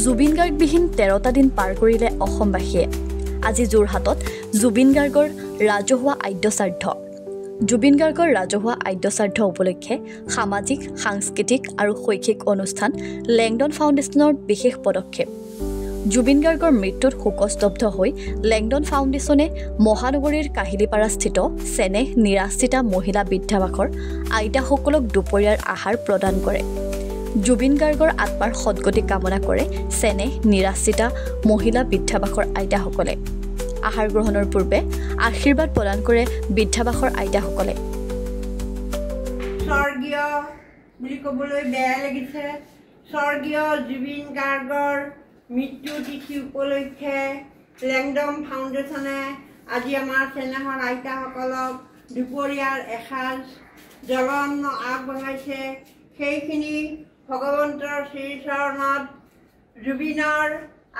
জুবিন গাৰ্গবিহীন 13টা দিন পাৰ কৰিলে অসমবাসীয়ে। আজি যোৰহাটত জুবিন গাৰ্গৰ ৰাজহুৱা আদ্যশ্ৰাদ্ধ। জুবিন গাৰ্গৰ ৰাজহুৱা আদ্যশ্ৰাদ্ধ উপলক্ষে সামাজিক, সাংস্কৃতিক আৰু শৈক্ষিক অনুষ্ঠান লেংডন ফাউণ্ডেশ্যনৰ বিশেষ পদক্ষেপ। জুবিন গাৰ্গৰ মৃত্যুত শোকস্তব্ধ হৈ লেংডন ফাউণ্ডেশ্যনে মহানগৰীৰ কাহিলীপাৰাস্থিত চেনেহ নিৰাশ্ৰিতা মহিলা বৃদ্ধাবাসৰ আইতাসকলক দুপৰীয়াৰ আহাৰ প্ৰদান কৰে। জুবিন গাৰ্গৰ আত্মাৰ সদগতি কামনা কৰে চেনেহ নিৰাশ্ৰিতা মহিলা বৃদ্ধাবাসৰ আইতাসকলে। আহাৰ গ্ৰহণৰ পূৰ্বে আশীৰ্বাদ প্ৰদান কৰে বৃদ্ধাবাসৰ আইতাসকলে। স্বৰ্গীয় বুলি ক'বলৈ বেয়া লাগিছে, স্বৰ্গীয় জুবিন গাৰ্গৰ মৃত্যু তিথি উপলক্ষে লেংডন ফাউণ্ডেশ্যনে আজি আমাৰ চেনেহৰ আইতাসকলক দুপৰীয়াৰ এসাঁজ জলঅন্ন আগবঢ়াইছে। সেইখিনি ভগৱন্তৰ শ্ৰীচৰণত জুবিনৰ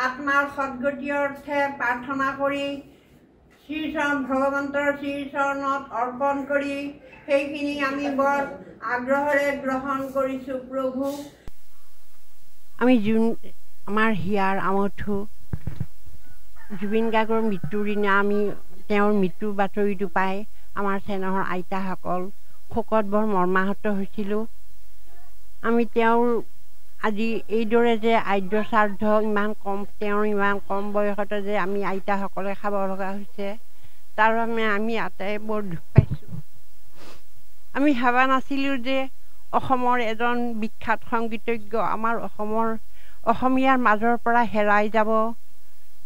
আত্মাৰ সদগতিৰ অৰ্থে প্ৰাৰ্থনা কৰি ভগৱন্তৰ শ্ৰীচৰণত অৰ্পণ কৰি সেইখিনি আমি বৰ আগ্ৰহেৰে গ্ৰহণ কৰিছোঁ। প্ৰভু, আমি আমাৰ হিয়াৰ আমঠু জুবিন গাৰ্গৰ মৃত্যুৰ দিনা আমি তেওঁৰ মৃত্যুৰ বাতৰিটো পাই আমাৰ চেনেহৰ আইতাসকল শোকত বৰ মৰ্মাহত হৈছিলোঁ। আমি তেওঁৰ আজি এইদৰে যে আদ্যশ্ৰাদ্ধ তেওঁৰ ইমান কম বয়সতে যে আমি আইতাসকলে খাব লগা হৈছে, তাৰ বাবে আমি আটাই বৰ দুখ পাইছোঁ। আমি ভাবা নাছিলোঁ যে অসমৰ এজন বিখ্যাত সংগীতজ্ঞ আমাৰ অসমীয়াৰ মাজৰ পৰা হেৰাই যাব,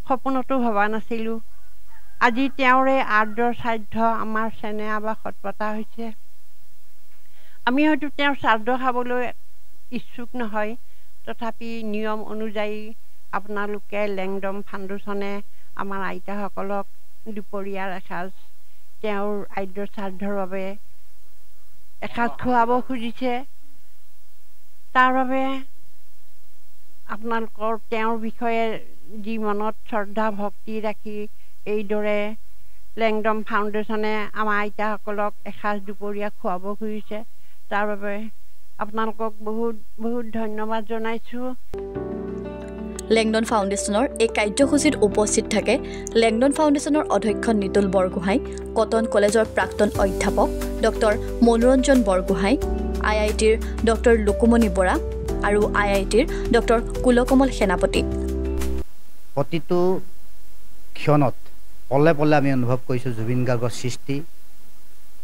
সপোনতো ভবা নাছিলোঁ। আজি তেওঁৰে আদ্যশ্ৰাদ্ধ আমাৰ চেনেহ আৱাসত পতা হৈছে। আমি হয়তো তেওঁৰ শ্ৰাদ্ধ খাবলৈ ইচ্ছুক নহয়, তথাপি নিয়ম অনুযায়ী আপোনালোকে লেংডন ফাউণ্ডেশ্যনে আমাৰ আইতাসকলক দুপৰীয়াৰ এসাঁজ তেওঁৰ আদ্যশ্ৰাদ্ধৰ বাবে এসাঁজ খুৱাব খুজিছে। তাৰ বাবে আপোনালোকৰ তেওঁৰ বিষয়ে যি মনত শ্ৰদ্ধা ভক্তি ৰাখি এইদৰে লেংডন ফাউণ্ডেশ্যনে আমাৰ আইতাসকলক এসাঁজ দুপৰীয়া খুৱাব খুজিছে, তাৰ বাবে আপোনালোকক বহুত বহুত ধন্যবাদ জনাইছোঁ। লেংডন ফাউণ্ডেশ্যনৰ এই কাৰ্যসূচীত উপস্থিত থাকে লেংডন ফাউণ্ডেশ্যনৰ অধ্যক্ষ নিতুল বৰগোহাঁই, কটন কলেজৰ প্ৰাক্তন অধ্যাপক ডক্টৰ মনোৰঞ্জন বৰগোহাঁই, IITৰ ডক্টৰ লুকুমণি বৰা আৰু IITৰ ডক্টৰ কুলকমল সেনাপতি। প্ৰতিটো ক্ষণত পলে পলে আমি অনুভৱ কৰিছোঁ জুবিন গাৰ্গৰ সৃষ্টি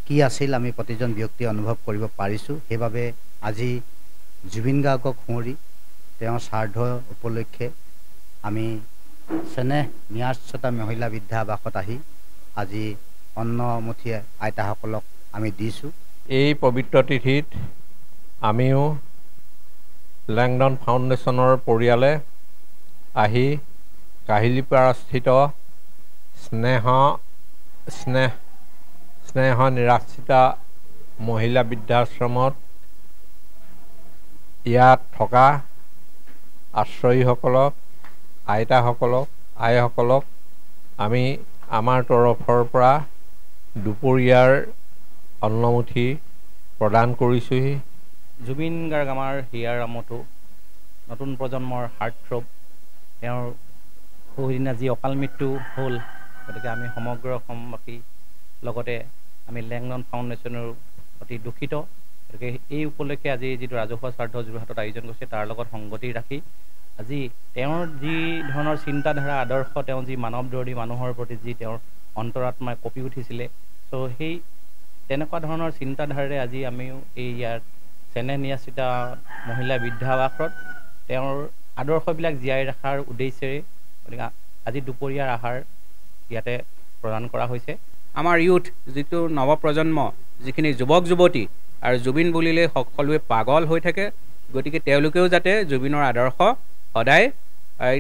কি আছিল, আমি প্ৰতিজন ব্যক্তিয়ে অনুভৱ কৰিব পাৰিছোঁ। সেইবাবে আজি জুবিন গাৰ্গক সুঁৱৰি তেওঁৰ শ্ৰাদ্ধ উপলক্ষে আমি চেনেহ নিৰাশ্ৰিতা মহিলা বৃদ্ধাবাসত আহি আজি অন্নমুঠি আইতাসকলক আমি দিছোঁ। এই পবিত্ৰ তিথিত আমিও লেংডন ফাউণ্ডেশ্যনৰ পৰিয়ালে আহি কাহিলীপাৰাস্থিত স্নেহ নিৰাশ্ৰিতা মহিলা বৃদ্ধাশ্ৰমত ইয়াত থকা আশ্ৰয়ীসকলক, আইতাসকলক, আইসকলক আমি আমাৰ তৰফৰ পৰা দুপৰীয়াৰ অন্নমুঠি প্ৰদান কৰিছোঁহি। জুবিন গাৰ্গ আমাৰ হিয়াৰ আমঠু, নতুন প্ৰজন্মৰ হাৰ্টথ্ৰব। তেওঁৰ বহুদিনা যি অকাল মৃত্যু হ'ল, গতিকে আমি সমগ্ৰ অসমবাসী লগতে আমি লেংডন ফাউণ্ডেশ্যনৰ অতি দুখিত। গতিকে এই উপলক্ষে আজি যিটো ৰাজহুৱা শ্ৰাদ্ধ যোৰহাটত আয়োজন কৰিছে, তাৰ লগত সংগতি ৰাখি আজি তেওঁৰ যি ধৰণৰ চিন্তাধাৰা আদৰ্শ, তেওঁ যি মানৱদৰ্দী মানুহৰ প্ৰতি যি তেওঁৰ অন্তৰাত্মাই কঁপি উঠিছিলে, চ' সেই তেনেকুৱা ধৰণৰ চিন্তাধাৰাৰে আজি আমিও এই ইয়াত চেনেহ নিৰাশ্ৰিতা মহিলা বৃদ্ধাবাসত তেওঁৰ আদৰ্শবিলাক জীয়াই ৰখাৰ উদ্দেশ্যেৰে গতিকে আজি দুপৰীয়াৰ আহাৰ ইয়াতে প্ৰদান কৰা হৈছে। আমাৰ ইউথ যিটো নৱপ্ৰজন্ম, যিখিনি যুৱক যুৱতী আৰু জুবিন বুলিলে সকলোৱে পাগল হৈ থাকে, গতিকে তেওঁলোকেও যাতে জুবিনৰ আদৰ্শ সদায়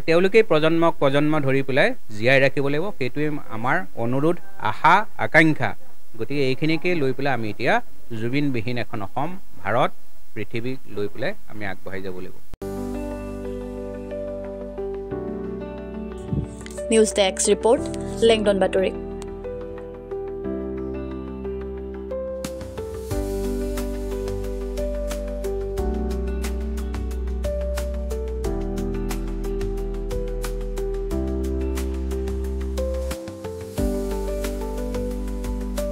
তেওঁলোকেই প্ৰজন্ম ধৰি পেলাই জীয়াই ৰাখিব লাগিব, সেইটোৱে আমাৰ অনুৰোধ, আশা, আকাংক্ষা। গতিকে এইখিনিকে লৈ পেলাই আমি এতিয়া জুবিনবিহীন এখন অসম, ভাৰত, পৃথিৱীক লৈ পেলাই আমি আগবাঢ়ি যাব লাগিব। নিউজ ডেস্ক ৰিপৰ্ট, লেংডন বাতৰি।